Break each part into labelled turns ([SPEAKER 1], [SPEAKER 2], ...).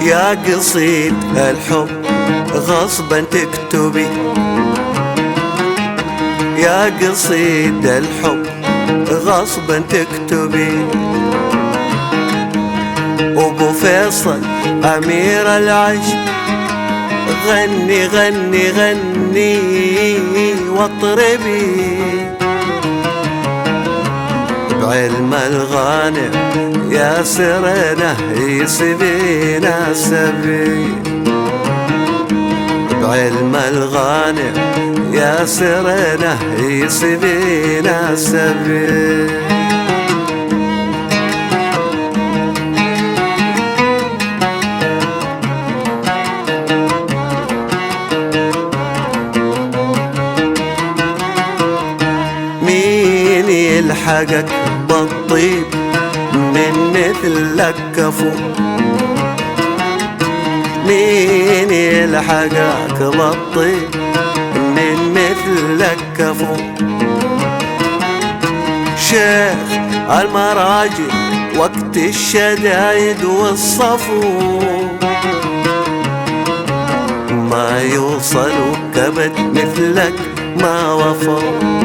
[SPEAKER 1] يا قصيد الحب غصبا تكتبي، يا قصيد الحب غصبا تكتبي. أبو فيصل أمير العشق غني غني غني واطربي. بعلم الغانم يا سرنا يسبينا سبي، بعلم الغانم يا سرنا يسبينا سبي. مين يلحقك بالطيب من مثلك كفو، مين يلحقك بالطيب من مثلك كفو. شيخ المراجل وقت الشدايد والصفو، ما يوصلوا كبد مثلك ما وفوا،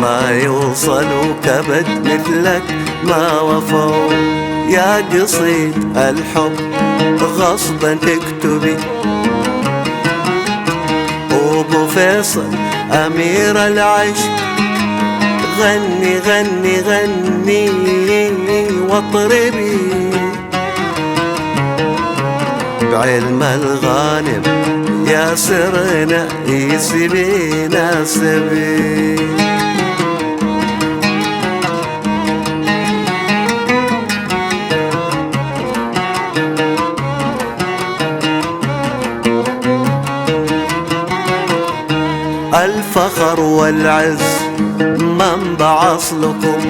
[SPEAKER 1] ما يوصلوا كبد مثلك ما وفوا. يا قصيد الحب غصبا تكتبي، أبو فيصل أمير العشق غني غني غني واطربي. بعلم الغانم يا سرنا يسبينا سبي. الفخر والعز منبع أصلكم،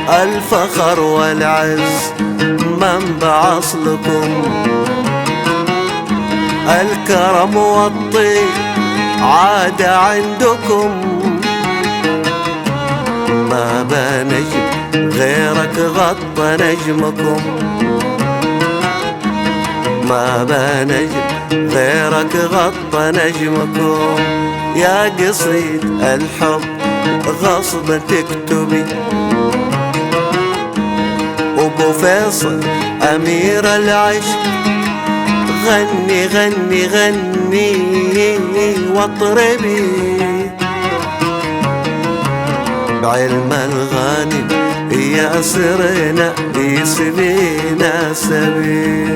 [SPEAKER 1] الفخر والعز منبع أصلكم. الكرم والطيب عاد عندكم، ما بنجم غيرك غطى نجمكم، ما بنجم غيرك غطى نجمكم. يا قصيد الحب غصبا تكتبي، أبو فيصل أمير العشق غني غني غني واطربي. بعلم الغانم يا سرنا يسبينا سبي.